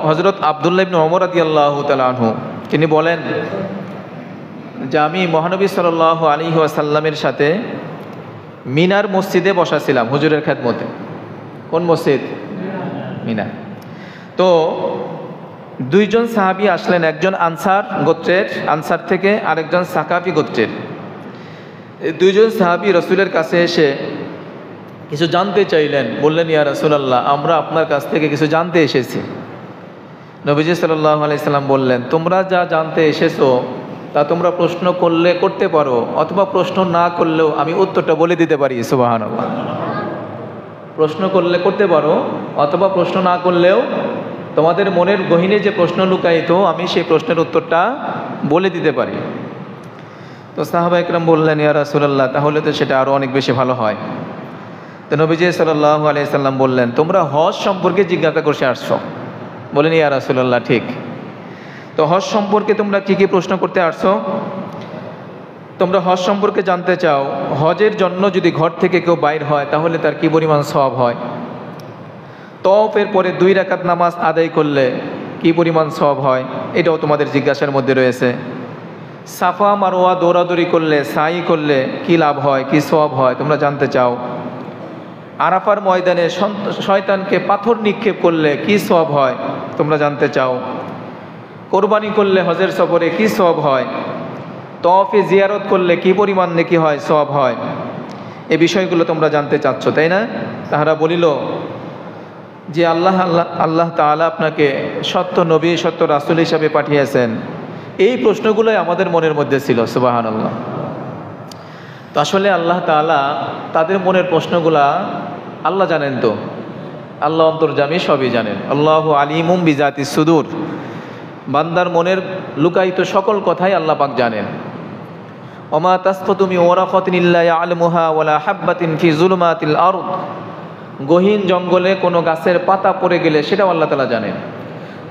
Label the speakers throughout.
Speaker 1: হযরত আব্দুল্লাহ ইবনে ওমর রাদিয়াল্লাহু তাআলা আনহু তিনি বলেন যে আমি মহানবী সাল্লাল্লাহু আলাইহি ওয়াসাল্লামের সাথে মিনার মসজিদে বসা ছিলাম হুজুরের খেদমতে। কোন মসজিদ? মিনা। তো দুইজন সাহাবী আসলেন, একজন আনসার গোত্রের, আনসার থেকে, আরেকজন সাকাফি গোত্রের। দুইজন সাহাবী রাসূলের কাছে এসে কিছু জানতে চাইলেন। বললেন, ইয়া রাসূলুল্লাহ, আমরা আপনার কাছ থেকে কিছু জানতে এসেছি। নবীজি সাল্লাল্লাহু আলাইহি সাল্লাম বললেন, তোমরা যা জানতে এসেছো তা তোমরা প্রশ্ন করলে করতে পারো, অথবা প্রশ্ন না করলেও আমি উত্তরটা বলে দিতে পারি। সুবহানাল্লাহ। প্রশ্ন করলে করতে পারো, অথবা প্রশ্ন না করলেও তোমাদের মনের গহীনে যে প্রশ্ন লুকায়িত আমি সেই প্রশ্নের উত্তরটা বলে দিতে পারি। তো সাহাবা একরাম বললেন, ইয়া রাসূলুল্লাহ, তাহলে তো সেটা আরও অনেক বেশি ভালো হয়। তো নবীজি সাল্লাল্লাহু আলাইহি সাল্লাম বললেন, তোমরা হজ সম্পর্কে জিজ্ঞাসা করতে আসছো। বলেন, ইয়া রাসূলুল্লাহ, ঠিক। তো হজ সম্পর্কে তোমরা কি কি প্রশ্ন করতে আসছো? তোমরা হজ সম্পর্কে জানতে চাও, হজের জন্য যদি ঘর থেকে কেউ বাইর হয় তাহলে তার কি পরিমাণ সওয়াব হয়? তওয়াফের পরে 2 রাকাত নামাজ আদায় করলে কি পরিমাণ সওয়াব হয়? এটাও তোমাদের জিজ্ঞাসার মধ্যে রয়েছে। সাফা মারওয়া দৌড়াদৌড়ি করলে, সাই করলে কি লাভ হয়, কি সওয়াব হয় তোমরা জানতে চাও। আরাফার ময়দানে শয়তানকে পাথর নিক্ষেপ করলে কি সওয়াব হয় তোমরা জানতে চাও। কোরবানি করলে হজের সফরে কি সওয়াব হয়। তওয়াফে জিয়ারত করলে কি পরিমাণ নেকি হয়, সওয়াব হয়। এই বিষয়গুলো তোমরা জানতে চাচ্ছ, তাই না? তাহারা বলিল যে আল্লাহ তাআলা আপনাকে সত্য নবী, সত্য রাসূল হিসাবে পাঠিয়েছেন। এই প্রশ্নগুলোই আমাদের মনের মধ্যে ছিল। সুবহানাল্লাহ। তো আসলে আল্লাহ তাআলা তাদের মনের প্রশ্নগুলা আল্লাহ জানেন। তো আল্লাহ অন্তর্যামী, সবই জানেন। আল্লাহু আলিমুম বিজাতিস সুদূর। বান্দার মনের লুকায়িত সকল কথাই আল্লাহ পাক জানেন। ওমা তাসকুতু মিন ওয়ারাকাতিন ইল্লা ইয়া'লামুহা ওয়ালা হাববাতিন ফি যুলুমাতিল আরদ। গহীন জঙ্গলে কোনো গাছের পাতা পড়ে গেলে সেটাও আল্লাহ তাআলা জানেন।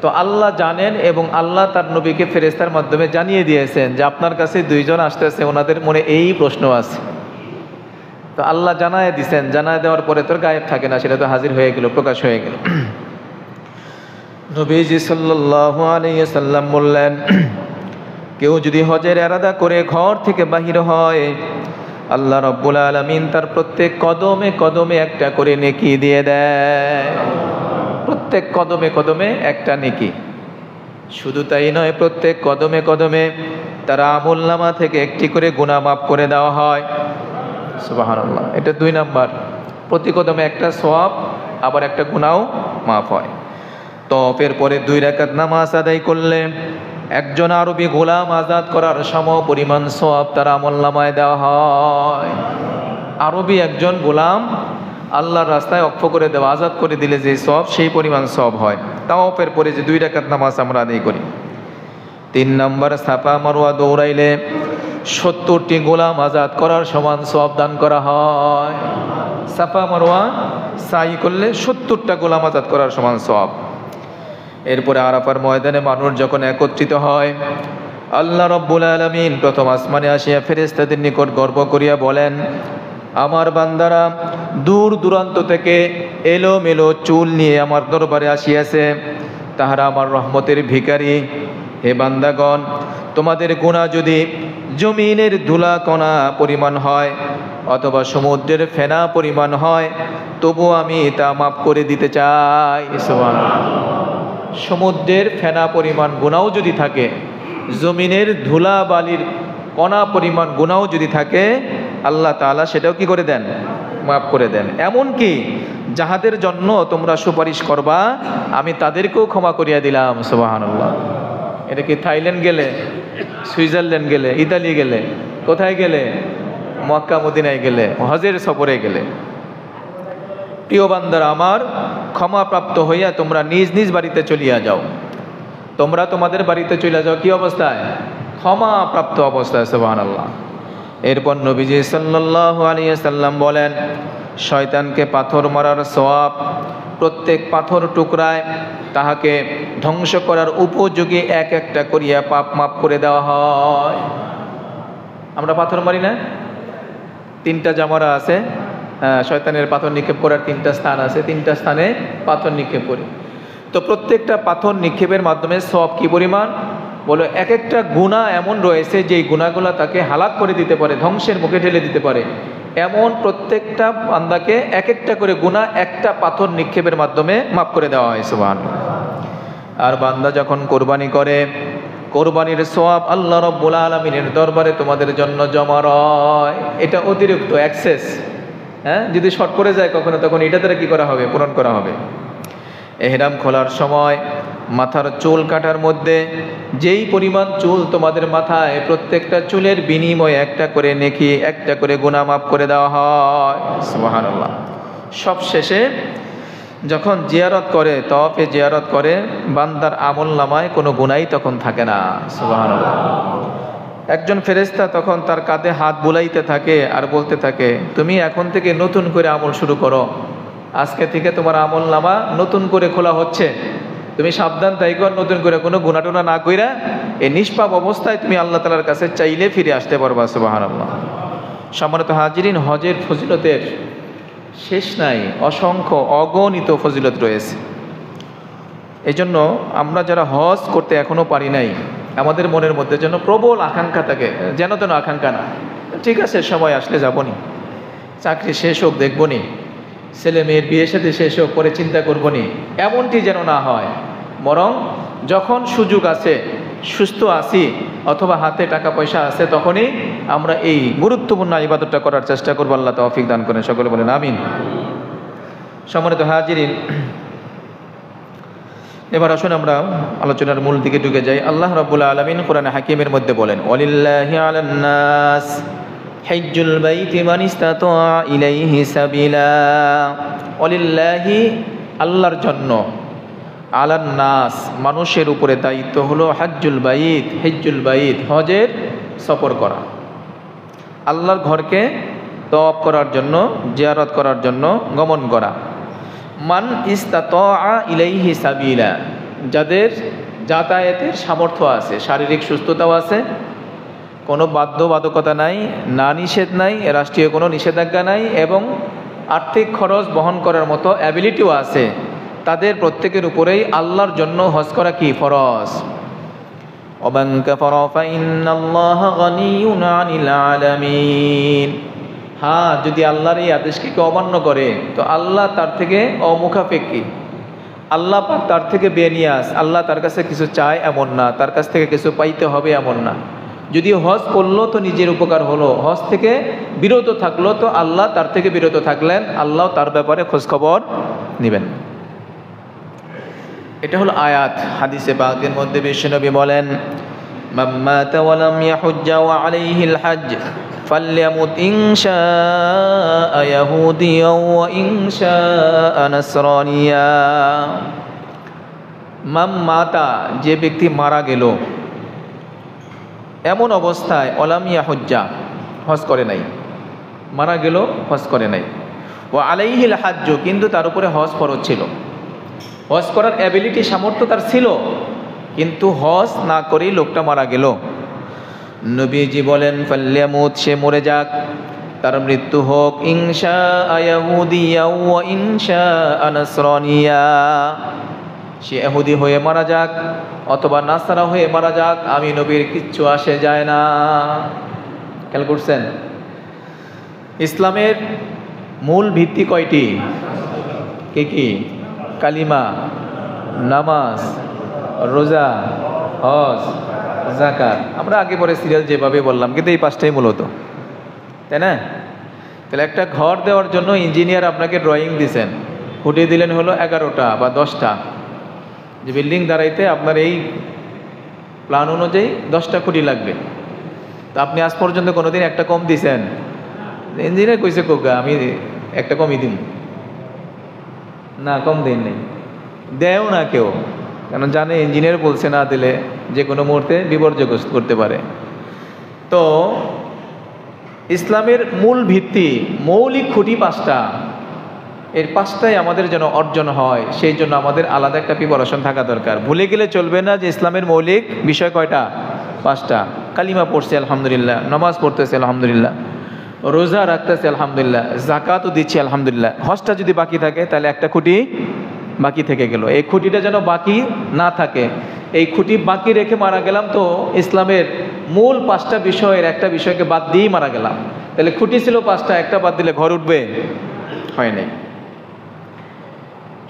Speaker 1: তো আল্লাহ জানেন এবং আল্লাহ তার নবীকে ফেরেশতার মাধ্যমে জানিয়ে দিয়েছেন যে আপনার কাছে 2 জন আসতেছে, ওনাদের মনে এই প্রশ্ন আছে। তো আল্লাহ জানায় দিয়েছেন, জানায় দেওয়ার পরে তোর গায়েব থাকে না, সেটা তো হাজির হয়ে গেল, প্রকাশ হয়ে গেল। নবীজি সাল্লাল্লাহু আলাইহি সাল্লাম বললেন, কেউ যদি হজের ইরাদা করে ঘর থেকে বাহির হয়, আল্লাহ রাব্বুল আলামিন তার প্রত্যেক কদমে কদমে একটা করে নেকি দিয়ে দেয়। প্রত্যেক কদমে কদমে একটা নেকি। শুধু তাই নয়, প্রত্যেক কদমে কদমে তার আমলনামা থেকে একটি করে গুনাহ মাফ করে দেওয়া হয়। সুবহানাল্লাহ। এটা 2 নাম্বার। প্রতি কদমে একটা সওয়াব, আবার একটা গুনাহও মাফ হয়। তওয়াফের পরে 2 রাকাত নামাজ আদায় করলে একজন আরবি গোলাম আজাদ করার সম পরিমাণ সওয়াব তার আমলনামায় দেওয়া হয়। আরবি একজন গোলাম আল্লাহর রাস্তায় অক্ষ করে দেওয়া, আজাদ করে দিলে যে সওয়াব, সেই পরিমাণ সওয়াব হয়। তাওয়াফের পরে যে 2 রাকাত নামাজ আমরা আদায় করি। 3 নাম্বার, সাফা মারওয়া দৌড়াইলে 70টি গোলাম আজাদ করার সমান সওয়াব দান করা হয়। সাফা মারওয়া সাই করলে 70টা গোলাম আজাদ করার সমান সওয়াব। এরপরে আরাফার ময়দানে মানুষ যখন একত্রিত হয়, আল্লাহ রাব্বুল আলামিন প্রথম আসমানে আসিয়া ফেরেশতাদের নিকট গর্ব করিয়া বলেন, আমার বান্দারা দূর দূরান্ত থেকে এলোমেলো চুল নিয়ে আমার দরবারে আসিয়াছে, তাহারা আমার রহমতের ভিখারি। হে বান্দাগণ, তোমাদের গুনাহ যদি জমিনের ধুলা কণা পরিমাণ হয় অথবা সমুদ্রের ফেনা পরিমাণ হয়, তবু আমি তা মাফ করে দিতে চাই। সুবহানাল্লাহ। সমুদ্রের ফেনা পরিমাণ গুনাহও যদি থাকে, জমিনের ধুলা বালির কণা পরিমাণ গুনাহও যদি থাকে, আল্লাহ তাআলা সেটাও কি করে দেন? মাফ করে দেন। এমনকি যাহাদের জন্য তোমরা সুপারিশ করবা, আমি তাদেরকেও ক্ষমা করিয়া দিলাম। সুবহানাল্লাহ। এটা কি থাইল্যান্ড গেলে, সুইজারল্যান্ড গেলে, ইতালি গেলে, কোথায় গেলে? মক্কা মদিনায় গেলে, হজের সফরে গেলে। প্রিয় বান্দারা আমার, ক্ষমাপ্রাপ্ত হইয়া তোমরা নিজ নিজ বাড়িতে চলিয়া যাও। তোমরা তোমাদের বাড়িতে চলে যাও কি অবস্থায়? ক্ষমাপ্রাপ্ত অবস্থায়। সুবহানাল্লাহ। এরপর নবীজি সাল্লাল্লাহু আলাইহি সাল্লাম বলেন, শয়তানকে পাথর মারার সওয়াব প্রত্যেক পাথর টুকরায় তাহাকে ধ্বংস করার উপযোগী এক একটা করিয়া পাপ মাফ করে দেওয়া হয়। আমরা পাথর মারি না? 3টা জামারা আছে, শয়তানের পাথর নিক্ষেপ করার 3টা স্থান আছে, 3টা স্থানে পাথর নিক্ষেপ করি। তো প্রত্যেকটা পাথর নিক্ষেপের মাধ্যমে সওয়াব কি পরিমাণ? বলো এক একটা গুনাহ এমন রয়েছে যেই গুনাহগুলো তাকে হালাক করে দিতে পারে, ধ্বংসের মুখে ঠেলে দিতে পারে। এমন প্রত্যেকটা বান্দাকে এক একটা করে গুনাহ একটা পাথর নিক্ষেপের মাধ্যমে মাফ করে দেওয়া হয়। সুবহানাল্লাহ। আর বান্দা যখন কোরবানি করে, কোরবানির সওয়াব আল্লাহ রাব্বুল আলামিনের দরবারে তোমাদের জন্য জমা রয়। এটা অতিরিক্ত অ্যাক্সেস, হ্যাঁ, যদি শর্ট করে যায় কখনো তখন এটা দ্বারা কি করা হবে? পূরণ করা হবে। এহরাম খোলার সময় মাথার চুল কাটার মধ্যে যেই পরিমাণ চুল তোমাদের মাথায়, প্রত্যেকটা চুলের বিনিময়ে একটা করে নেকি, একটা করে গুনাহ মাফ করে দেওয়া হয়। সুবহানাল্লাহ। সব শেষে যখন জিয়ারত করে, তওয়াফে জিয়ারত করে, বান্দার আমল নামায় কোনো গুনাহই তখন থাকে না। সুবহানাল্লাহ। একজন ফেরেশতা তখন তার কাঁধে হাত বুলাইতে থাকে আর বলতে থাকে, তুমি এখন থেকে নতুন করে আমল শুরু করো, আজকে থেকে তোমার আমল নামা নতুন করে খোলা হচ্ছে, তুমি সাবধান থাইকো, নতুন করে কোনো গুনাহ টুনা না কইরা এই নিষ্পাপ অবস্থায় তুমি আল্লাহ তাআলার কাছে চাইলে ফিরে আসতে পারবা। সুবহানাল্লাহ। সম্মানিত হাজিরিন, হজের ফজিলতের শেষ নাই, অসংখ্য অগণিত ফজিলত রয়েছে। এই জন্য আমরা যারা হজ করতে এখনো পারি নাই, আমাদের মনের মধ্যে যেন প্রবল আকাঙ্ক্ষা থাকে, যেন তেন আকাঙ্ক্ষা না, ঠিক আছে সময় আসলে যাবনি, চাকরি শেষ হোক দেখবনি, ছেলে মেয়ের বিয়ে সাথে শেষ হোক পরে চিন্তা করবনি, এমনটি যেন না হয়। বরং যখন সুযোগ আছে, সুস্থ আছি অথবা হাতে টাকা পয়সা আছে, তখনই আমরা এই গুরুত্বপূর্ণ ইবাদতটা করার চেষ্টা করবো। আল্লাহ তৌফিক দান করেন, সকলে বলেন আমিন। সম্মানিত হাজিরিন, এবার আসুন আমরা আলোচনার মূল দিকে ঢুকে যাই। আল্লাহ রাব্বুল আলামিন কোরআনে হাকিমের মধ্যে বলেন, ওয়ালিল্লাহি আলান নাস হিজ্জুল বাইতি মান ইসতাতা ইলাইহি সাবিলা। ওয়ালিল্লাহি, আল্লাহর জন্য, আলান নাস, মানুষের উপরে দায়িত্ব হলো হজ্জুল বাইত, হিজ্জুল বাইত, হজের সফর করা, আল্লাহর ঘরকে তওয়াফ করার জন্য, জিয়ারত করার জন্য গমন করা। মান ইসতাতা ইলাইহি সাবিলা, যাদের যাতায়াতের সামর্থ্য আছে, শারীরিক সুস্থতাও আছে, কোনো বাধ্যবাধকতা নাই, না নিষেধ নাই, রাষ্ট্রীয় কোনো নিষেধাজ্ঞা নাই, এবং আর্থিক খরচ বহন করার মতো অ্যাবিলিটিও আছে, তাদের প্রত্যেকের উপরেই আল্লাহর জন্য হজ করা কি ফরজ। ওমান কাফারা ফাইন্নাল্লাহা গানিয়্যুন আনিল আলামিন। হ্যাঁ, যদি আল্লাহর এই আদেশকে কেউ অমান্য করে তো আল্লাহ তার থেকে অমুখাপেক্ষী, আল্লাহ পাক তার থেকে বেনিয়াস, আল্লাহ তার কাছে কিছু চায় এমন না, তার কাছ থেকে কিছু পাইতে হবে এমন না। যদি হজ করলো তো নিজের উপকার হলো, হজ থেকে বিরত থাকলো তো আল্লাহ তার থেকে বিরত থাকলেন, আল্লাহ তার ব্যাপারে খোঁজখবর নেবেন। এটা হলো আয়াত। হাদিসে পাকের মধ্যে বিশ্বনবী বলেন, মান মাতা ওয়া লাম ইয়াহুজ্জা ওয়া আলাইহিল হজ্জ ফালইয়ামুত ইন শাআ ইয়াহুদিয়্যা ওয়া ইন শাআ নাসরানিয়্যা। মান মাতা, যে ব্যক্তি মারা গেল এমন অবস্থায়, ওয়ালাম ইয়াহুজ্জা, হজ করে নাই, মারা গেল হজ করে নাই, ওয়া আলাইহিল হজ্জ, কিন্তু তার উপরে হজ ফরজ ছিল, হজ করার অ্যাবিলিটি সামর্থ্য তার ছিল, কিন্তু হজ না করেই লোকটা মারা গেল। নবীজি বলেন, ফালইয়ামুত, সে মরে যাক, তার মৃত্যু হোক, ইনশা ইয়াহুদিয়্যা ওয়া ইনশা নাসরানিয়্যা, সে ইহুদি হয়ে মারা যাক অথবা নাসারা হয়ে মারা যাক, আমি নবীর কিচ্ছু আসে যায় না। খেয়াল করছেন? ইসলামের মূল ভিত্তি কয়টি? কি কি? কালিমা, নামাজ, রোজা, হজ, যাকাত। আমরা আগে পরে সিরিয়াল যেভাবে বললাম, কিন্তু এই পাঁচটাই মূলত, তাই না? তাহলে একটা ঘর দেওয়ার জন্য ইঞ্জিনিয়ার আপনাকে ড্রয়িং দিছেন, ফুটিয়ে দিলেন হলো 11টা বা 10টা, যে বিল্ডিং দাঁড়াইতে আপনার এই প্ল্যান অনুযায়ী 10টা খুঁটি লাগবে। তো আপনি আজ পর্যন্ত কোনোদিন একটা কম দিছেন? ইঞ্জিনিয়ার কইছে কোকা আমি একটা কমই দিন না, কম দিন নেই, দেও না কেউ, কারণ জানে ইঞ্জিনিয়ার বলছে না দিলে যে কোনো মুহূর্তে বিপর্যয় করতে পারে। তো ইসলামের মূল ভিত্তি, মৌলিক খুঁটি 5টা, এর 5টাই আমাদের যেন অর্জন হয়, সেই জন্য আমাদের আলাদা একটা প্রিপারেশন থাকা দরকার। ভুলে গেলে চলবে না যে ইসলামের মৌলিক বিষয় কয়টা? 5টা। কালিমা পড়ছে আলহামদুলিল্লাহ, নামাজ পড়তেছে আলহামদুলিল্লাহ, রোজা রাখতেছে আলহামদুলিল্লাহ, যাকাতও দিচ্ছে আলহামদুলিল্লাহ, হজটা যদি বাকি থাকে তাহলে একটা খুঁটি বাকি থেকে গেল। এই খুঁটিটা যেন বাকি না থাকে, এই খুঁটি বাকি রেখে মারা গেলাম তো ইসলামের মূল 5টা বিষয়ের একটা বিষয়কে বাদ দিয়েই মারা গেলাম। তাহলে খুঁটি ছিল 5টা, একটা বাদ দিলে ঘর উঠবে? হয় নাই।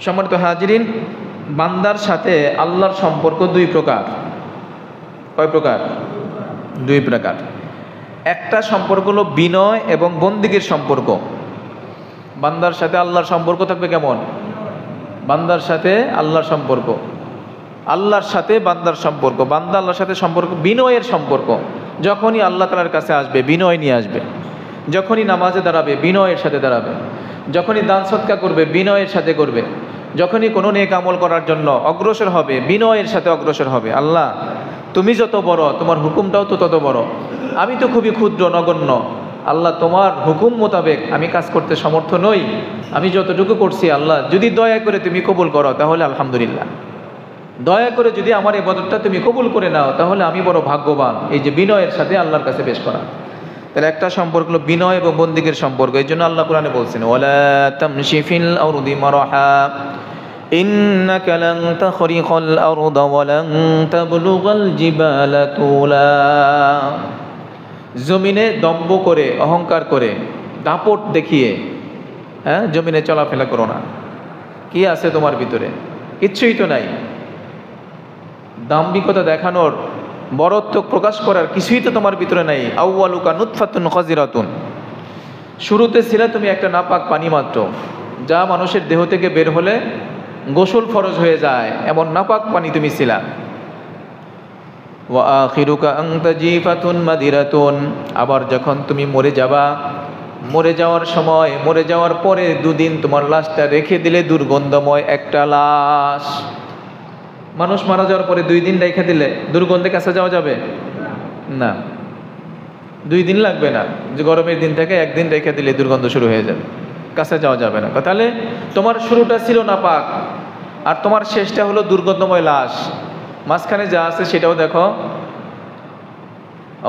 Speaker 1: সম্মানিত হাজিরিন, বান্দার সাথে আল্লাহর সম্পর্ক 2 প্রকার। কয় প্রকার? 2 প্রকার। একটা সম্পর্ক হলো বিনয় এবং বন্দিগির সম্পর্ক। বান্দার সাথে আল্লাহর সম্পর্ক থাকবে কেমন? বান্দার সাথে আল্লাহর সম্পর্ক, আল্লাহর সাথে বান্দার সম্পর্ক, বান্দা আল্লাহর সাথে সম্পর্ক বিনয়ের সম্পর্ক। যখনই আল্লাহ তাআলার কাছে আসবে বিনয় নিয়ে আসবে, যখনই নামাজে দাঁড়াবে বিনয়ের সাথে দাঁড়াবে, যখনই দান সদকা করবে বিনয়ের সাথে করবে, যখনই কোনো নেক আমল করার জন্য অগ্রসর হবে বিনয়ের সাথে অগ্রসর হবে। আল্লাহ তুমি যত বড়, তোমার হুকুমটাও তো তত বড়, আমি তো খুবই ক্ষুদ্র নগণ্য। আল্লাহ তোমার হুকুম মোতাবেক আমি কাজ করতে সমর্থ নই, আমি যতটুকু করছি আল্লাহ যদি দয়া করে তুমি কবুল করো তাহলে আলহামদুলিল্লাহ, দয়া করে যদি আমার ইবাদতটা তুমি কবুল করে নাও তাহলে আমি বড় ভাগ্যবান। এই যে বিনয়ের সাথে আল্লাহর কাছে পেশ করা, তাহলে একটা সম্পর্ক হলো বিনয় এবং বন্দিগির সম্পর্ক। এই জন্য আল্লাহ কোরআনে বলছেন, ওয়ালা তামশি ফিল আরদি মারহা ইন্নাকা লান তাখরিকাল আরদা ওয়া লান তাবলুগাল জিবালা তুলা। জমিনে দম্ভ করে, অহংকার করে, দাপট দেখিয়ে জমিনে চলাফেরা করো না। কি আছে তোমার ভিতরে? কিচ্ছুই তো নাই। দাম্ভিকতা দেখানোর, বড়ত্ব প্রকাশ করার কিছুই তো তোমার ভিতরে নাই। আউয়ালুকা নুতফাতুন খাজিরাতুন, শুরুতে ছিলে তুমি একটা নাপাক পানি মাত্র, যা মানুষের দেহ থেকে বের হলে গোসল ফরজ হয়ে যায়, এমন নাপাক পানি তুমি ছিলা। ওয়া আখিরুকা আনতা জিফাতুন মাদিরাতুন, আবার যখন তুমি মরে যাবা, মরে যাওয়ার সময়, মরে যাওয়ার পরে 2 দিন তোমার লাশটা রেখে দিলে দুর্গন্ধময় একটা লাশ। মানুষ মারা যাওয়ার পরে 2 দিন রেখে দিলে দুর্গন্ধে কাছে যাওয়া যাবে না? 2 দিন লাগবে না, যে গরমের দিন থেকে 1 দিন রেখে দিলে দুর্গন্ধ শুরু হয়ে যাবে, কাছে যাওয়া যাবে না। তাহলে তোমার শুরুটা ছিল নাপাক আর তোমার শেষটা হলো দুর্গন্ধময় লাশ। মাঝখানে যা আছে সেটাও দেখো।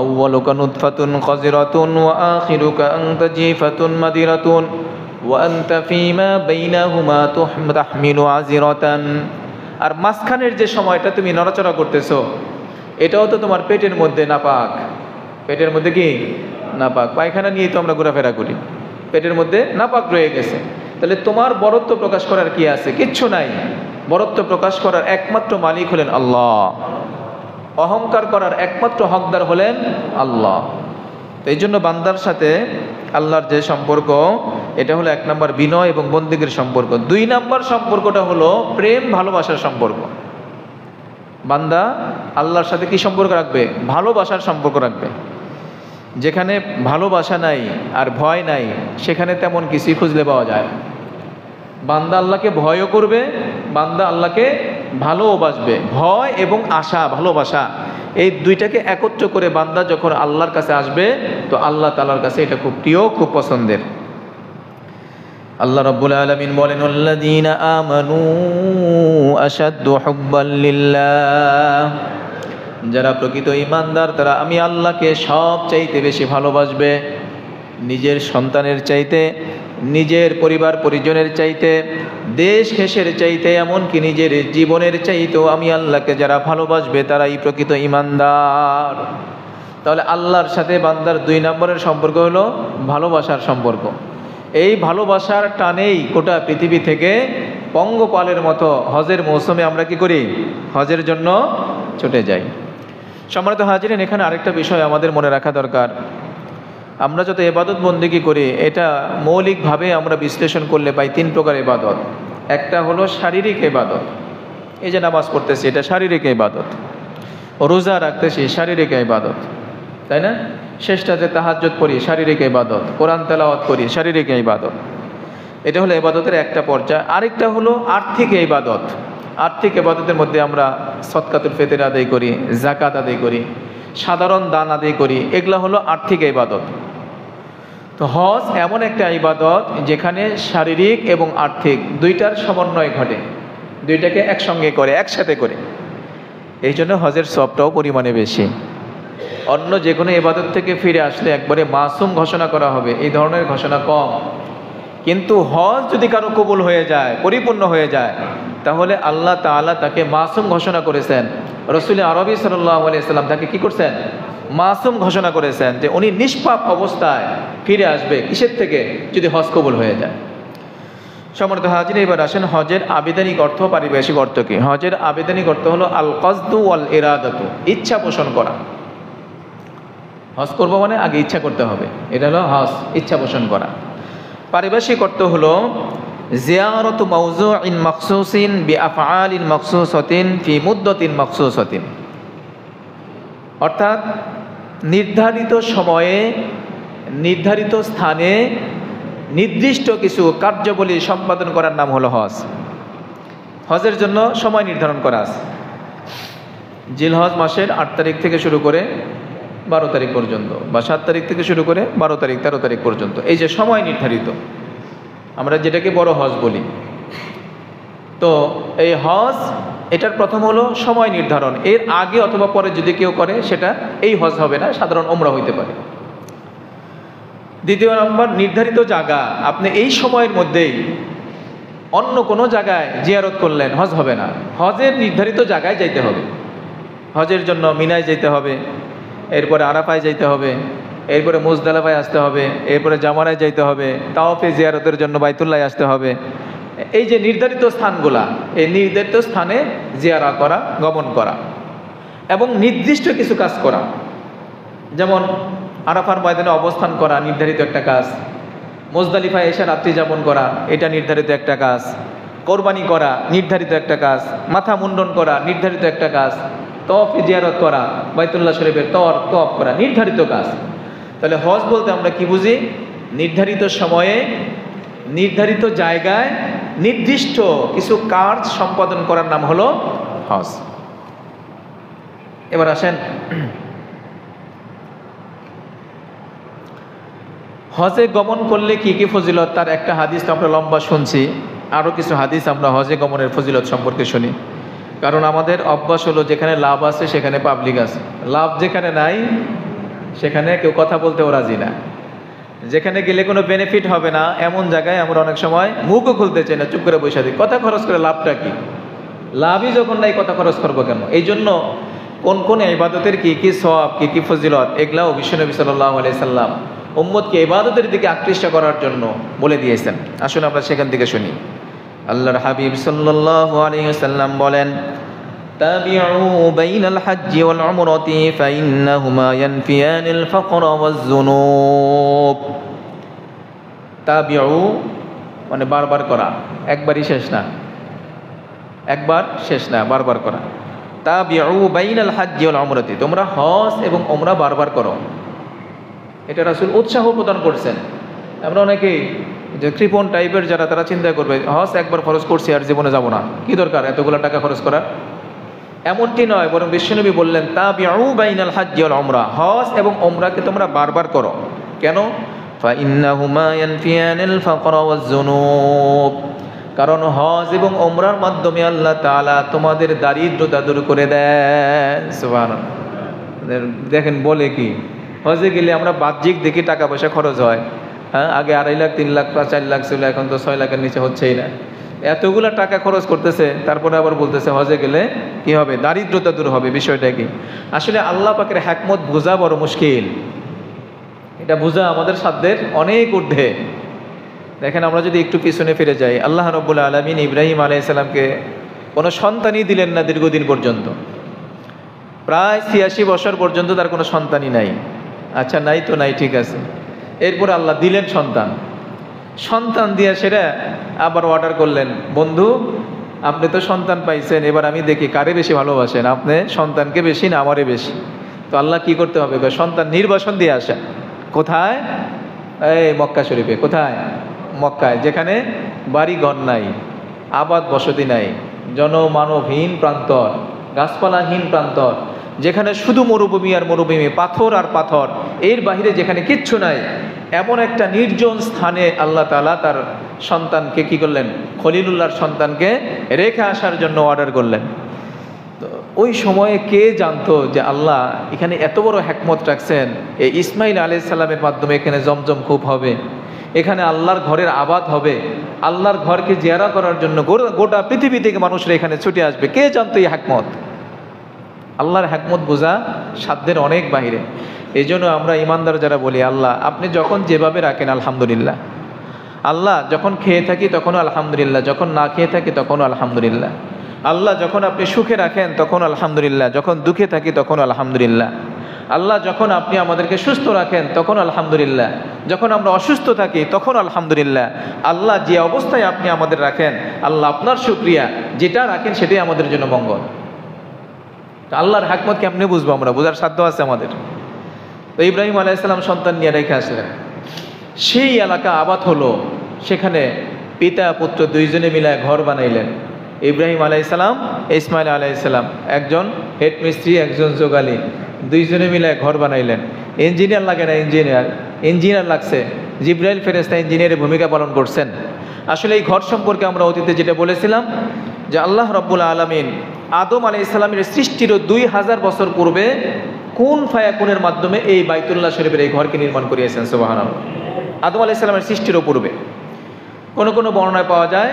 Speaker 1: আউয়ালুকা নুতফাতুন খাজিরাতুন ওয়া আখিরুকা আনতা জিফাতুন মাদিরাতুন ওয়া আনতা ফীমা বাইনাহুমা তাহমিলু আজিরাতান। আর মাঝখানের যে সময়টা তুমি নড়াচড়া করতেছো, এটাও তো তোমার পেটের মধ্যে নাপাক। পেটের মধ্যে কি নাপাক? পায়খানা নিয়ে তো আমরা ঘোরাফেরা করি, পেটের মধ্যে নাপাক রয়ে গেছে। তাহলে তোমার বরত্ব প্রকাশ করার কি আছে? কিচ্ছু নাই। বরত্ব প্রকাশ করার একমাত্র মালিক হলেন আল্লাহ, অহংকার করার একমাত্র হকদার হলেন আল্লাহ। তো এই জন্য বান্দার সাথে আল্লাহর যে সম্পর্ক, এটা হলো 1 নম্বর বিনয় এবং বন্দিগির সম্পর্ক। 2 নম্বর সম্পর্কটা হলো প্রেম ভালোবাসার সম্পর্ক। বান্দা আল্লাহর সাথে কি সম্পর্ক রাখবে? ভালোবাসার সম্পর্ক রাখবে। যেখানে ভালোবাসা নাই আর ভয় নাই, সেখানে তেমন কিছুই খুঁজলে পাওয়া যায়। বান্দা আল্লাহকে ভয়ও করবে, বান্দা আল্লাহকে ভালোবাসবে। ভয় এবং আশা, ভালোবাসা, এই 2টাকে একত্র করে বান্দা যখন আল্লাহর কাছে আসবে, তো আল্লাহ তাআলার কাছে এটা খুব প্রিয়, খুব পছন্দের। আল্লাহ রাব্বুল আলামিন বলেন, আল্লাযীনা আমানু আশাদ্দু হুব্বান লিল্লাহ, যারা প্রকৃত ঈমানদার তারা আমি আল্লাহকে সবচাইতে বেশি ভালোবাসবে। নিজের সন্তানের চাইতে, নিজের পরিবার পরিজনের চাইতে, দেশ দেশের চাইতে, এমনকি নিজের জীবনের চাইতেও আমি আল্লাহকে যারা ভালোবাসবে তারাই প্রকৃত ঈমানদার। তাহলে আল্লাহর সাথে বান্দার 2 নম্বরের সম্পর্ক হলো ভালোবাসার সম্পর্ক। এই ভালোবাসার টানেই গোটা পৃথিবী থেকে পঙ্গপালের মতো হজের মৌসুমে আমরা কি করি? হজের জন্য ছুটে যাই। সম্মানিত হাজিরিন, এখানে আরেকটা বিষয় আমাদের মনে রাখা দরকার। আমরা যত ইবাদত বন্দেগী করি, এটা মৌলিকভাবে আমরা বিশ্লেষণ করলে পাই 3 প্রকার ইবাদত। একটা হলো শারীরিক ইবাদত, এই যে নামাজ পড়তেছি এটা শারীরিক ইবাদত, রোজা রাখতেছি শারীরিক ইবাদত, তাই না? শেষটাতে তাহাজ্জুদ পড়ি শারীরিক ইবাদত, কোরআন তেলাওয়াত করি শারীরিক ইবাদত। এটা হলো ইবাদতের একটা পর্যায়। আরেকটা হলো আর্থিক ইবাদত। আর্থিক ইবাদতের মধ্যে আমরা সদকাতুল ফিতর আদায় করি, যাকাত আদায় করি, সাধারণ দান আদায় করি, এগুলা হলো আর্থিক ইবাদত। তো হজ এমন একটা ইবাদত যেখানে শারীরিক এবং আর্থিক 2টার সমন্বয় ঘটে, 2টাকে একসঙ্গে করে, একসাথে করে। এই জন্য হজের সওয়াবটাও পরিমাণে বেশি। অন্য যে কোনো ইবাদত থেকে ফিরে আসলে একবারে মাসুম ঘোষণা করা হবে, এই ধরনের ঘোষণা কম। কিন্তু হজ যদি কারো কবুল হয়ে যায়, পরিপূর্ণ হয়ে যায়, তাহলে আল্লাহ তাআলা তাকে মাসুম ঘোষণা করেছেন। রাসূল আরবি সাল্লাল্লাহু আলাইহি সাল্লাম তাকে কি করছেন? মাসুম ঘোষণা করেছেন যে উনি নিষ্পাপ অবস্থায় ফিরে আসবে। কিসের থেকে? যদি হজ কবুল হয়ে যায়। সম্মানিত হাজির, এবার আসেন হজের আবেদনিক অর্থ, পারিভাষিক অর্থ কি? হজের আবেদনিক অর্থ হলো আল কসদু ওয়াল ইরাদাতু, ইচ্ছা পোষণ করা। হজ করব মানে আগে ইচ্ছা করতে হবে, এটা হলো হজ, ইচ্ছা পোষণ করা। পারিভাষিক অর্থ হলো জিয়ারাতু মাওযুইন মাখসুসিন বিআফআলিন মাখসুসাতিন ফি মুদ্দাতিন মাখসুসাতিন, অর্থাৎ নির্ধারিত সময়ে নির্ধারিত স্থানে নির্দিষ্ট কিছু কার্যাবলী সম্পাদন করার নাম হলো হজ। হজের জন্য সময় নির্ধারণ করা আছে। জিলহজ মাসের 8 তারিখ থেকে শুরু করে 12 তারিখ পর্যন্ত, বা 7 তারিখ থেকে শুরু করে 12 তারিখ 13 তারিখ পর্যন্ত, এই যে সময় নির্ধারিত, আমরা যেটাকে বড় হজ বলি। তো এই হজ, এটার প্রথম হলো সময় নির্ধারণ। এর আগে অথবা পরে যদি কেউ করে সেটা এই হজ হবে না, সাধারণ ওমরা হইতে পারে। দ্বিতীয় নম্বর, নির্ধারিত জায়গা। আপনি এই সময়ের মধ্যেই অন্য কোনো জায়গায় জিয়ারত করলেন, হজ হবে না। হজের নির্ধারিত জায়গায় যাইতে হবে। হজের জন্য মিনায় যেতে হবে, এরপরে আরাফায় যাইতে হবে, এরপরে মুজদালিফায় আসতে হবে, এরপরে জামারায় যাইতে হবে, তাওয়াফে জিয়ারতের জন্য বাইতুল্লাহ আসতে হবে। এই যে নির্ধারিত স্থানগুলা, এই নির্ধারিত স্থানে জিয়ারা করা, গমন করা এবং নির্দিষ্ট কিছু কাজ করা। যেমন আরাফার ময়দানে অবস্থান করা নির্ধারিত একটা কাজ, মুজদালিফায় এসে রাত্রি যাপন করা এটা নির্ধারিত একটা কাজ, কোরবানি করা নির্ধারিত একটা কাজ, মাথা মুন্ডন করা নির্ধারিত একটা কাজ, তাওয়াফে জিয়ারত করা, বাইতুল্লাহ শরীফের তওয়াফ করা নির্ধারিত কাজ। তাহলে হজ বলতে আমরা কি বুঝি? নির্ধারিত সময়ে নির্ধারিত জায়গায় নির্দিষ্ট কিছু কাজ সম্পাদন করার নাম হলো হজ। এবার আসেন হজে গমন করলে কি কি ফজিলত, তার একটা হাদিস তো আমরা লম্বা শুনছি, আরও কিছু হাদিস আমরা হজে গমনের ফজিলত সম্পর্কে শুনি। কারণ আমাদের অভ্যাস হলো যেখানে লাভ আছে সেখানে পাবলিক আছে, লাভ যেখানে নাই সেখানে কেউ কথা বলতেও রাজি না। যেখানে গেলে কোনো বেনিফিট হবে না এমন জায়গায় আমরা অনেক সময় মুখও খুলতে চাই না, চুপ করে বসে দিই। কথা খরচ করে লাভটা কি? লাভই যখন নাই কথা খরচ করবো কেন? এই জন্য কোন কোন ইবাদতের কি কি সওয়াব, কি কি ফজিলত, এগুলাও বিশ্বনবী সাল্লাল্লাহু আলাইহি সাল্লাম উম্মতকে ইবাদতের দিকে আকৃষ্ট করার জন্য বলে দিয়েছেন। আসুন আমরা সেখান থেকে শুনি। আল্লাহর হাবিব সাল্লাল্লাহু আলাইহি ওয়াসাল্লাম বলেন, তাবিউ বাইনাল হজ্জি ওয়াল উমরাতি ফাইন্নাহুমা ইয়ানফিয়ানিল ফাকরা ওয়াজ যুনুব। তাবিউ মানে বারবার করা, একবারই শেষ না, একবার শেষ না, বারবার করা। তাবিউ বাইনাল হজ্জি ওয়াল উমরাতি, তোমরা হজ এবং উমরা বারবার করো। এটা রাসূল উৎসাহ প্রদান করছেন। আমরা অনেকেই যে কৃপণ টাইপের যারা, তারা চিন্তা করবে হজ একবার খরচ করছি আর জীবনে যাব না, কি দরকার এতগুলো টাকা খরচ করা? এমনটি নয়, বরং বিশ্বনবী বললেন তাবিউ বাইনাল হজ্জি ওয়াল উমরা, হজ এবং উমরাকে তোমরা বারবার করো। কেন? ফাইন্নাহুমা ইয়ানফিয়ানিল ফাকরা ওয়াজ যুনুব, কারণ হজ এবং উমরার মাধ্যমে আল্লাহ তাআলা তোমাদের দারিদ্রতা দূর করে দেন। সুবহানাল্লাহ। দেখেন বলে কি, হজে গেলে আমরা বাহ্যিক দেখি টাকা পয়সা খরচ হয়, হ্যাঁ, আগে 2.5 লাখ 3 লাখ 4 লাখ ছিল, এখন তো 6 লাখের নিচে হচ্ছেই না। এতগুলা টাকা খরচ করতেছে, তারপরে আবার বলতেছে হজে গেলে কি হবে? দারিদ্রতা দূর হবে। বিষয়টা কি? আসলে আল্লাহ পাকের হিকমত বোঝা বড় মুশকিল, এটা বোঝা আমাদের সাধ্যের অনেক ঊর্ধ্বে। দেখেন আমরা যদি একটু পিছনে ফিরে যাই, আল্লাহ রাব্বুল আলামিন ইব্রাহিম আলাইহিস সালামকে কোনো সন্তানই দিলেন না দীর্ঘদিন পর্যন্ত, প্রায় 86 বছর পর্যন্ত তার কোনো সন্তানই নাই। আচ্ছা নাই তো নাই, ঠিক আছে, এরপর আল্লাহ দিলেন সন্তান। সন্তান দিয়ে সেটা আবার অর্ডার করলেন, বন্ধু আপনি তো সন্তান পাইছেন, এবার আমি দেখি কারে বেশি ভালোবাসেন, আপনি সন্তানকে বেশি না আমারে বেশি। তো আল্লাহ কি করতে হবে? সন্তান নির্বাসন দিয়ে আসা। কোথায়? এই মক্কা শরীফে। কোথায়? মক্কায়, যেখানে বাড়ি ঘর নাই, আবাদ বসতি নাই, জনমানবহীন প্রান্তর, গাছপালাহীন প্রান্তর, যেখানে শুধু মরুভূমি আর মরুভূমি, পাথর আর পাথর, এর বাহিরে যেখানে কিচ্ছু নাই, এমন একটা নির্জন স্থানে আল্লাহ তাআলা তার সন্তানকে কি করলেন? খলিলুল্লাহর সন্তানকে রেখে আসার জন্য অর্ডার করলেন। তো ওই সময়ে কে জানতো যে আল্লাহ এখানে এত বড় হিকমত রাখছেন, এই ইসমাইল আলাইহিস সালামের মাধ্যমে এখানে জমজম কূপ হবে, এখানে আল্লাহর ঘরের আবাদ হবে, আল্লাহর ঘরকে জিয়ারা করার জন্য গোটা পৃথিবী থেকে মানুষরা এখানে ছুটে আসবে। কে জানতো এই হিকমত? আল্লাহর হিকমত বোঝা সাধ্যের অনেক বাহিরে। এই জন্য আমরা ইমানদার যারা বলি, আল্লাহ আপনি যখন যেভাবে রাখেন আলহামদুলিল্লাহ, আল্লাহ যখন খেয়ে থাকি তখনও আলহামদুলিল্লাহ, যখন না খেয়ে থাকি তখনও আলহামদুলিল্লাহ, আল্লাহ যখন আপনি সুখে রাখেন তখন আলহামদুলিল্লাহ, যখন দুঃখে থাকি তখন আলহামদুলিল্লাহ, আল্লাহ যখন আপনি আমাদেরকে সুস্থ রাখেন তখন আলহামদুলিল্লাহ, যখন আমরা অসুস্থ থাকি তখন আলহামদুলিল্লাহ। আল্লাহ যে অবস্থায় আপনি আমাদের রাখেন, আল্লাহ আপনার শুকরিয়া, যেটা রাখেন সেটাই আমাদের জন্য মঙ্গল। আল্লাহর হিকমত কেমনে বুঝবো আমরা? বোঝার সাধ্য আছে আমাদের? তো ইব্রাহিম আলাইহিস সালাম সন্তান নিয়ে রেখে আসলেন, সেই এলাকা আবাদ হলো, সেখানে পিতা পুত্র দুইজনে মিলায় ঘর বানাইলেন। ইব্রাহিম আলাইহিস সালাম, ইসমাইল আলাইহিস সালাম, একজন হেড মিস্ত্রি, একজন যোগালী, দুইজনে মিলায় ঘর বানাইলেন। ইঞ্জিনিয়ার লাগে না, ইঞ্জিনিয়ার লাগছে। জিবরাইল ফেরেশতা ইঞ্জিনিয়ারের ভূমিকা পালন করছেন। আসলে এই ঘর সম্পর্কে আমরা অতীতে যেটা বলেছিলাম যে আল্লাহ রাব্বুল আলামিন আদম আলাইহিস সালামের সৃষ্টিরও 2000 বছর পূর্বে কুন ফায়াকুনের মাধ্যমে এই বাইতুল্লাহ শরীফের এই ঘরকে নির্মাণ করিয়েছেন। সুবহানাল্লাহ। আদম আলাইহিস সালামের সৃষ্টিরও পূর্বে কোন কোন বর্ণনায় পাওয়া যায়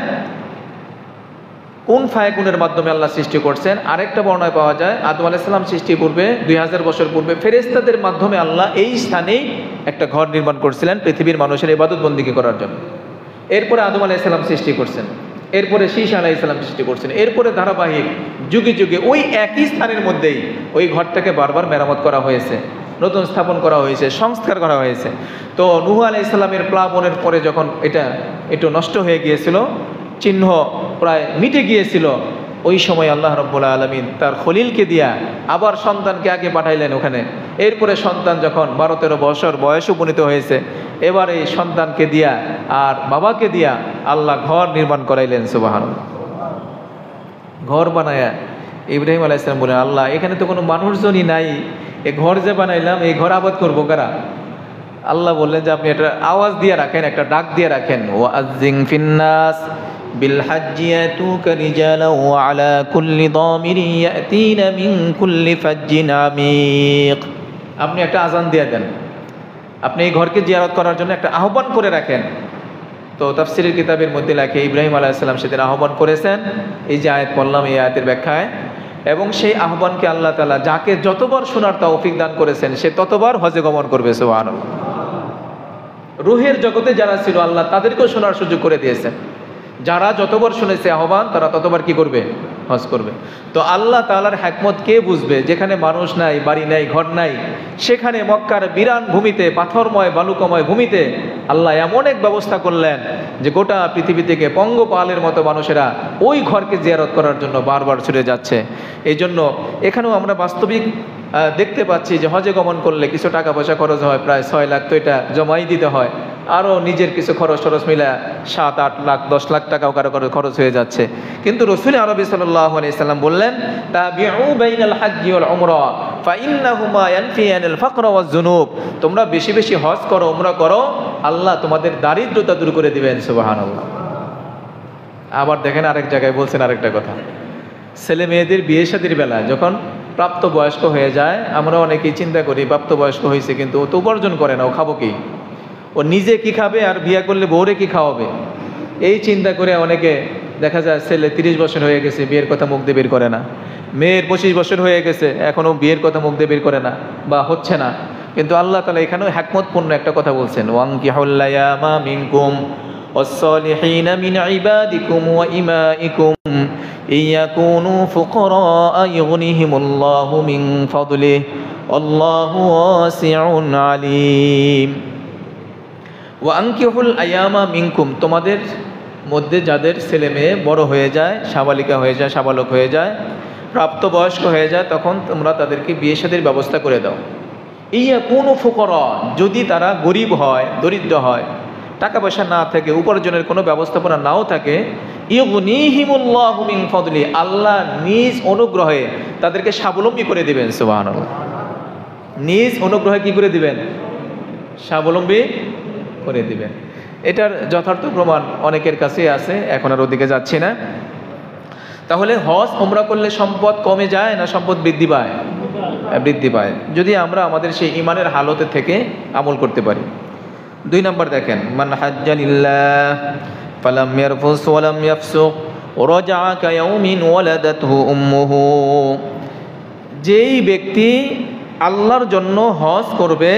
Speaker 1: কুন ফায়াকুনের মাধ্যমে আল্লাহ সৃষ্টি করছেন। আরেকটা বর্ণনায় পাওয়া যায় আদম আলাইহিস সালাম সৃষ্টির পূর্বে 2000 বছর পূর্বে ফেরেশতাদের মাধ্যমে আল্লাহ এই স্থানেই একটা ঘর নির্মাণ করছিলেন পৃথিবীর মানুষের ইবাদত বন্দেগী করার জন্য। এরপরে আদম আলাইহিস সালাম সৃষ্টি করছেন, এরপরে ঈসা আলাইহিস সালাম সৃষ্টি করছেন, এরপরে ধারাবাহিক যুগে যুগে ওই একই স্থানের মধ্যেই ওই ঘরটাকে বারবার মেরামত করা হয়েছে, নতুন স্থাপন করা হয়েছে, সংস্কার করা হয়েছে। তো নূহ আলাইহিস সালামের প্লাবনের পরে যখন এটা একটু নষ্ট হয়ে গিয়েছিল, চিহ্ন প্রায় মিটে গিয়েছিল, ওই সময় আল্লাহ রাব্বুল আলামিন তার খলিলকে দিয়া আবার সন্তানকে আগে পাঠাইলেন ওখানে। এরপরে সন্তান যখন 12-13 বছর বয়স উপনীত হয়েছে, এবার এই সন্তানকে দিয়া আর বাবাকে দিয়া আল্লাহ ঘর নির্মাণ করাইলেন। সুবহানাল্লাহ। ঘর বানায়া ইব্রাহিম আলাইহিস সালাম বলেন, আল্লাহ এখানে তো কোনো মানুষজনই নাই, এই ঘর যে বানাইলাম এই ঘর আবাদ করবো কারা? আল্লাহ বললেন যে আপনি একটা আওয়াজ দিয়ে রাখেন, একটা ডাক দিয়ে রাখেন, ওয়াজ্জিন ফিন্নাস বিল হাজ্জি ইয়াতুকা রিজালান ওয়া আলা কুল্লি দামিরিন ইয়াতিনা মিন কুল্লি ফাজ্জিন আমিক। আপনি একটা আজান দিয়ে দেন, আপনি এই ঘরকে জিয়ারত করার জন্য একটা আহ্বান করে রাখেন। তো তাফসীরের কিতাবের মধ্যে লেখে ইব্রাহিম আলাইহিস সালাম সেদিন আহ্বান করেছেন, এই যে আয়াত পড়লাম এই আয়াতের ব্যাখ্যায়, এবং সেই আহ্বানকে আল্লাহ তাআলা যাকে যতবার শোনার তৌফিক দান করেছেন সে ততবার হজে গমন করবে। সুবহানাল্লাহ। রূহের জগতে যারা ছিল আল্লাহ তাদেরকেও শোনার সুযোগ করে দিয়েছেন। যারা যতবার শুনেছে আহ্বান তারা ততবার কি করবে? হজ করবে। তো আল্লাহ তাআলার হিকমত কে বুঝবে? যেখানে মানুষ নাই, বাড়ি নাই, ঘর নাই, সেখানে মক্কার বিরান ভূমিতে, পাথরময় বালুকাময় ভূমিতে আল্লাহ এমন এক ব্যবস্থা করলেন যে গোটা পৃথিবী থেকে পঙ্গপালের মতো মানুষেরা ওই ঘরকে জিয়ারত করার জন্য বারবার ছুটে যাচ্ছে। এই জন্য এখানেও আমরা বাস্তবিক দেখতে পাচ্ছি যে হজে গমন করলে কিছু টাকা পয়সা খরচ হয়, প্রায় 6 লাখ, তো এটা জমাই দিতে হয়। আরও নিজের কিছু খরচ মিলা 7-8 লাখ 10 লাখ টাকাও কারো খরচ হয়ে যাচ্ছে। কিন্তু রাসূল আরবি সাল্লাল্লাহু আলাইহি সাল্লাম বললেন, তাবিউ বাইনাল হাজ্জি ওয়াল উমরা ফাইন্নাহুমা ইয়ানফিয়ানিল ফাকর ওয়াজ যুনুব। তোমরা বেশি বেশি হজ করো, উমরা করো, আল্লাহ তোমাদের দারিদ্রতা দূর করে দিবেন। সুবহানাল্লাহ। আবার দেখেন আরেক জায়গায় বলছেন আরেকটা কথা, ছেলে মেয়েদের বিয়ে শাদীর বেলায় যখন প্রাপ্তবয়স্ক হয়ে যায়, আমরা অনেকেই চিন্তা করি প্রাপ্তবয়স্ক হয়েছে কিন্তু ও তো উপার্জন করে না, ও খাবো কি? ও নিজে কি খাবে আর বিয়ে করলে বউরে কি খাওয়াবে? এই চিন্তা করে অনেকে দেখা যায় ছেলে 30 বছর হয়ে গেছে, বিয়ের কথা মুখ দিয়ে বের করে না। মেয়ের 25 বছর হয়ে গেছে, এখনও বিয়ের কথা মুখ দিয়ে বের করে না বা হচ্ছে না। কিন্তু আল্লাহ তাআলা এখানেও হিকমতপূর্ণ একটা কথা বলছেন, ওয়ানকিহুল লায়ামা মিনকুম والصالحين من عبادكم وإمائكم إن يكونوا فقراء يغنيهم الله من فضله والله واسع عليم وأنكحوا الأيام منكم তোমাদের মধ্যে যাদের ছেলে মেয়ে বড় হয়ে যায়, সাবালিকা হয়ে যায়, সাবালক হয়ে যায়, প্রাপ্তবয়স্ক হয়ে যায়, তখন তোমরা তাদেরকে বিয়ে শাদীর ব্যবস্থা করে দাও। ইয়াকুনু ফুকরা, যদি তারা গরিব হয়, দরিদ্র হয়, টাকা পয়সা না থাকে, উপার্জনের কোনো ব্যবস্থাপনা নাও থাকে, ইউগনিহিমুল্লাহু মিন ফাদলি, আল্লাহ নিজ অনুগ্রহে তাদেরকে স্বাবলম্বী করে দিবেন। সুবহানাল্লাহ। নিজ অনুগ্রহে কি করে দিবেন? স্বাবলম্বী করে দিবেন। এটার যথার্থ প্রমাণ অনেকের কাছেই আছে, এখন আর ওদিকে যাচ্ছি না। তাহলে হজ উমরা করলে সম্পদ কমে যায় না সম্পদ বৃদ্ধি পায়? বৃদ্ধি পায়, যদি আমরা আমাদের সেই ইমানের হালতে থেকে আমল করতে পারি। 2 নম্বর দেখেন, মান হাজ্জা লিল্লাহ ফালাম ইয়ারফুস ওয়ালাম ইয়াফসুক রাজাআ কায়াউমিন ওয়ালাদাতহু উম্মুহু। যেই ব্যক্তি আল্লাহর জন্য হজ করবে,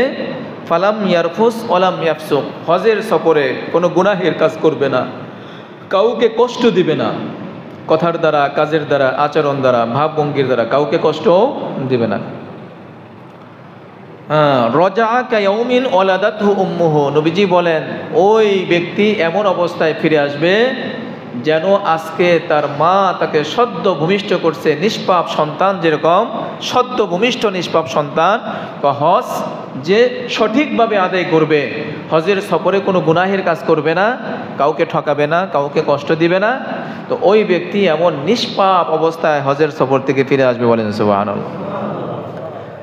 Speaker 1: ফালাম ইয়ারফুস ওয়ালাম ইয়াফসুক, হজের সফরে কোনো গুনাহের কাজ করবে না, কাউকে কষ্ট দিবে না, কথার দ্বারা, কাজের দ্বারা, আচরণ দ্বারা, ভাবভঙ্গির দ্বারা কাউকে কষ্ট দিবে না। রাজাআ কায়াউমিন ওয়ালাদাতহু উম্মুহু, নবীজি বলেন ওই ব্যক্তি এমন অবস্থায় ফিরে আসবে যেন আজকে তার মা তাকে সদ্য ভূমিষ্ঠ করছে, নিষ্পাপ সন্তান যেরকম সদ্য ভূমিষ্ঠ নিষ্পাপ সন্তান। হজ যে সঠিকভাবে আদায় করবে, হজের সফরে কোনো গুনাহের কাজ করবে না, কাউকে ঠকাবে না, কাউকে কষ্ট দিবে না, তো ওই ব্যক্তি এমন নিষ্পাপ অবস্থায় হজের সফর থেকে ফিরে আসবে, বলেন সুবহানাল্লাহ।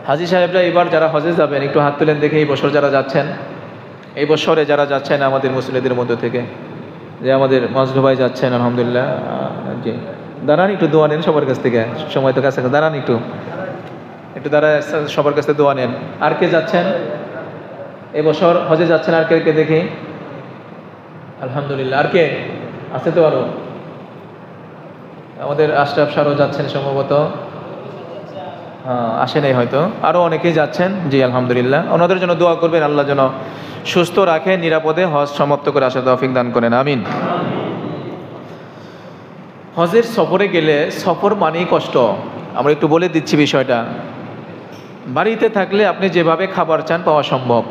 Speaker 1: হাজী সাহেবরা এবার যারা হজে যাবেন একটু হাত তুলেন দেখে, এই বছর যারা যাচ্ছেন, এই বছরে যারা যাচ্ছেন আমাদের মুসলিমদের মধ্য থেকে, যে আমাদের মাজলু ভাই যাচ্ছেন আলহামদুলিল্লাহ, জি দাঁড়ান একটু দোয়া নেন সবার কাছ থেকে, সময় তো কাছে, দাঁড়ান একটু দাঁড়ায় সবার কাছ থেকে দোয়া নেন। আর কে যাচ্ছেন এবছর হজে যাচ্ছেন? আর কে কে দেখি, আলহামদুলিল্লাহ। আর কে আছে? তো আরো আমাদের আশরাফ সারও যাচ্ছেন সম্ভবত, আসে নাই হয়তো, আরও অনেকেই যাচ্ছেন, জি আলহামদুলিল্লাহ। ওনাদের জন্য দোয়া করবেন, আল্লাহ যেন সুস্থ রাখে, নিরাপদে হজ সমাপ্ত করে আসার তৌফিক দান করেন, আমিন। হজের সফরে গেলে, সফর মানেই কষ্ট, আমরা একটু বলে দিচ্ছি বিষয়টা। বাড়িতে থাকলে আপনি যেভাবে খাবার চান পাওয়া সম্ভব,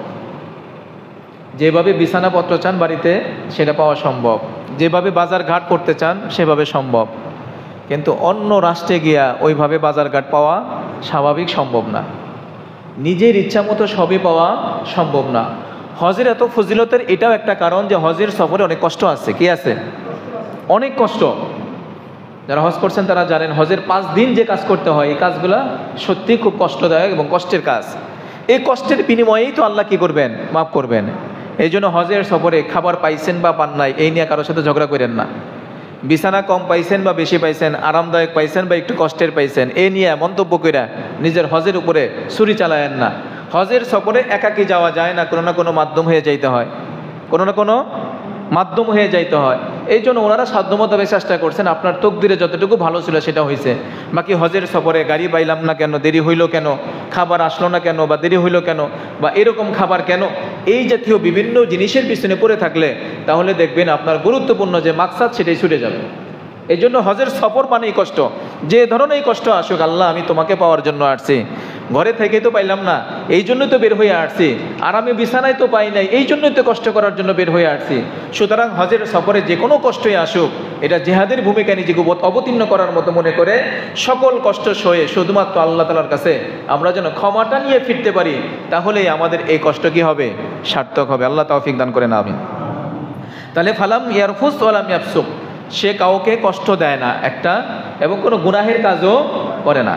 Speaker 1: যেভাবে বিছানাপত্র চান বাড়িতে সেটা পাওয়া সম্ভব, যেভাবে বাজার ঘাট করতে চান সেভাবে সম্ভব, কিন্তু অন্য রাষ্ট্রে গিয়া ওইভাবে বাজারঘাট পাওয়া স্বাভাবিক সম্ভব না, নিজের ইচ্ছা মতো সবই পাওয়া সম্ভব না। হজের এত ফজিলতের এটাও একটা কারণ যে হজের সফরে অনেক কষ্ট আছে। কি আছে? অনেক কষ্ট। যারা হজ করছেন তারা জানেন হজের 5 দিন যে কাজ করতে হয়, এই কাজগুলো সত্যি খুব কষ্টদায়ক এবং কষ্টের কাজ। এই কষ্টের বিনিময়েই তো আল্লাহ কি করবেন? মাফ করবেন। এই জন্য হজের সফরে খাবার পাইছেন বা পান নাই এই নিয়ে কারোর সাথে ঝগড়া করেন না। বিছানা কম পাইছেন বা বেশি পাইছেন, আরামদায়ক পাইছেন বা একটু কষ্টের পাইছেন, এই নিয়ে মন্তব্য করে নিজের হজের উপরে ছুরি চালায়েন না। হজের সফরে একাকী যাওয়া যায় না, কোনো না কোনো মাধ্যম হয়ে যাইতে হয়, কোনো না কোনো মাধ্যম হয়ে যাইতে হয়। এই জন্য ওনারা সাধ্যমতো চেষ্টা করছেন, আপনার তকদিরে যতটুকু ভালো ছিল সেটা হয়েছে। বাকি হজের সফরে গাড়ি পাইলাম না কেন, দেরি হইল কেন, খাবার আসলো না কেন, বা দেরি হইল কেন, বা এরকম খাবার কেন, এই জাতীয় বিভিন্ন জিনিসের পিছনে পড়ে থাকলে তাহলে দেখবেন আপনার গুরুত্বপূর্ণ যে মাকসাদ সেটাই ছুটে যাবে। এই জন্য হজের সফর মানেই কষ্ট। যে ধরনের কষ্ট আসুক, আল্লাহ আমি তোমাকে পাওয়ার জন্য আসছি, ঘরে থেকে তো পাইলাম না এই জন্যই তো বের হয়ে আসছি, আরামে বিছানায় তো পাই নাই এই জন্যই তো কষ্ট করার জন্য বের হয়ে আসছি। সুতরাং হজের সফরে যে কোনো কষ্টই আসুক, এটা জেহাদের ভূমিকা নিজেকে অবতীর্ণ করার মতো মনে করে সকল কষ্ট সয়ে শুধুমাত্র আল্লাহ তাআলার কাছে আমরা যেন ক্ষমাটা নিয়ে ফিরতে পারি, তাহলেই আমাদের এই কষ্ট কি হবে? সার্থক হবে। আল্লাহ তৌফিক দান করেন, আমিন। তাহলে ফালাম ইয়ারফুস ওয়ালাম ইয়াফসুক, সে কাউকে কষ্ট দেয় না একটা, এবং কোনো গুনাহের কাজও করে না।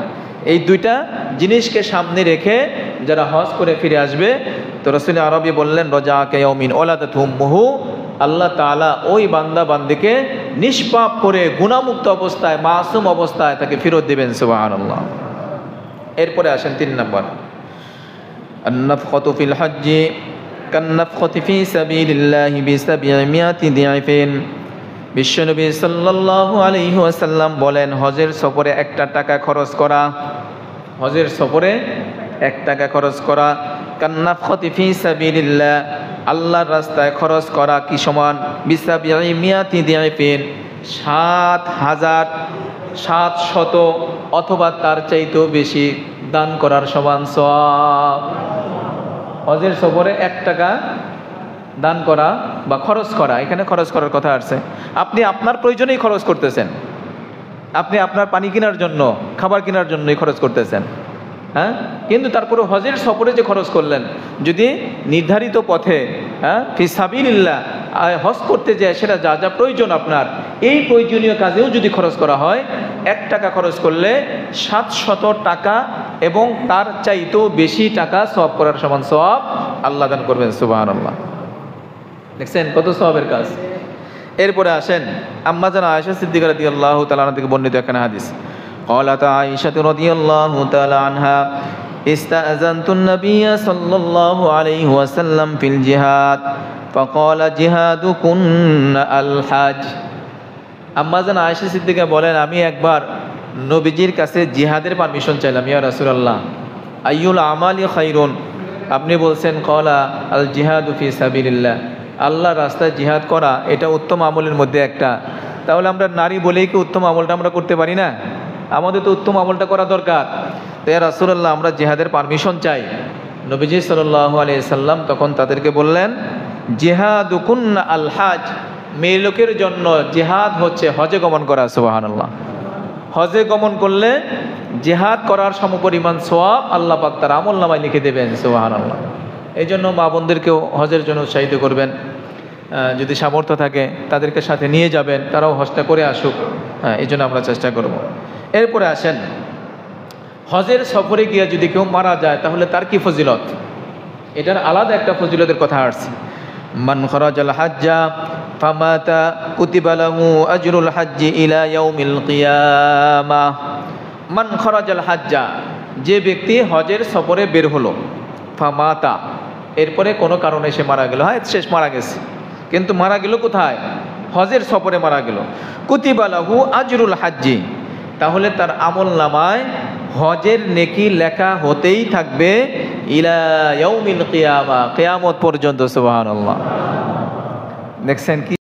Speaker 1: এই দুইটা জিনিসকে সামনে রেখে যারা হজ করে ফিরে আসবে, তো রাসূল আরবি বললেন রাজাআ কায়াউমিন ওয়ালাদাতহু উম্মুহু, আল্লাহ তাআলা ওই বান্দা বান্দিকে নিষ্পাপ করে গুনাহমুক্ত অবস্থায়, মাসুম অবস্থায় তাকে ফেরত দিবেন। সুবহানাল্লাহ। এরপরে আসেন 3 নম্বর, আন-নাফখাতু ফিল হজ্জি কান-নাফখাতি ফি সাবিলিল্লাহি বি-700 দিআফিন। বিশ্বনবী সাল্লাল্লাহু আলাইহি ওয়াসাল্লাম বলেন, হজের সফরে 1 টাকা খরচ করা, হজের সফরে 1 টাকা খরচ করা, কান্নাফখাতি ফি সাবিলিল্লাহ, আল্লাহর রাস্তায় খরচ করা কি সমান? বি-700 দিআফিন, 7,700 অথবা তার চাইতেও বেশি দান করার সমান সওয়াব। হজের সফরে 1 টাকা দান করা বা খরচ করা, এখানে খরচ করার কথা আসছে। আপনি আপনার প্রয়োজনেই খরচ করতেছেন, আপনি আপনার পানি কেনার জন্য, খাবার কেনার জন্যই খরচ করতেছেন, হ্যাঁ, কিন্তু তারপরে হজের সফরে যে খরচ করলেন, যদি নির্ধারিত পথে, হ্যাঁ, ফি সাবিলিল্লাহ হজ করতে যায় সেটা যা যা প্রয়োজন আপনার, এই প্রয়োজনীয় কাজেও যদি খরচ করা হয়, 1 টাকা খরচ করলে 700 টাকা এবং তার চাইতেও বেশি টাকা সওয়াব করার সমান সওয়াব আল্লাহ দান করবেন। সুবহানাল্লাহ। দেখছেন কত সওয়াবের কাজ। এরপরে আসেন আম্মা জান আয়েশা সিদ্দিকা রাদিয়াল্লাহু তাআলা আনহা থেকে বর্ণিত একখানা হাদিস। ক্বালাত আয়েশা রাদিয়াল্লাহু তাআলা আনহা ইস্তাযানতুন নাবিয়্য সাল্লাল্লাহু আলাইহি ওয়াসাল্লাম ফিল জিহাদ ফাকালা জিহাদুকুন্না আল হজ। আম্মা জান আয়েশা সিদ্দিকা বলেন, আমি একবার নবীজির কাছে জিহাদের পারমিশন চাইলাম, ইয়া রাসূলুল্লাহ আইয়ুল আমালি খায়রুন, আপনি বলছেন ক্বালা আল জিহাদু ফি সাবিলিল্লাহ, আল্লাহর রাস্তায় জিহাদ করা এটা উত্তম আমলের মধ্যে একটা। তাহলে আমরা নারী বলেই কি উত্তম আমলটা আমরা করতে পারি না? আমাদের তো উত্তম আমলটা করা দরকার। তো ইয়া রাসূলুল্লাহ আমরা জিহাদের পারমিশন চাই। নবীজি সাল্লাল্লাহু আলাইহি সাল্লাম তখন তাদেরকে বললেন, জিহাদুকুন্না আল হজ, মেয়ে লোকের জন্য জিহাদ হচ্ছে হজে গমন করা। সুবহানাল্লাহ। হজে গমন করলে জিহাদ করার সমপরিমাণ সওয়াব আল্লাহ পাক তার আমলনামায় লিখে দেবেন। সুবহানাল্লাহ। এই জন্য মা বোনদেরকেও হজের জন্য উৎসাহিত করবেন, যদি সামর্থ্য থাকে তাদেরকে সাথে নিয়ে যাবেন, তারাও হজটা করে আসুক। এই জন্য আমরা চেষ্টা করব। এরপরে আসেন, হজের সফরে গিয়ে যদি কেউ মারা যায় তাহলে তার কি ফজিলত, এটার আলাদা একটা ফজিলতের কথা আসছে। মান খরাজাল হাজ্জা ফামাতা কুতিবা লাহু আজরুল হাজ্জি ইলা ইয়াউমিল কিয়ামাহ। মান খরাজাল হাজ্জা, যে ব্যক্তি হজের সফরে বের হলো, ফামাতা, এরপরে কোনো কারণে সে মারা গেল, হ্যাঁ শেষ মারা গেছে, কিন্তু মারা গেল কোথায়? হজের সফরে মারা গেল। কুতিবা লাহু আজরুল হাজ্জি, তাহলে তার আমল নামায় হজের নেকি লেখা হতেই থাকবে ইলা ইয়াউমিল কিয়ামা, কিয়ামত পর্যন্ত। সুবহানাল্লাহ। দেখছেন কি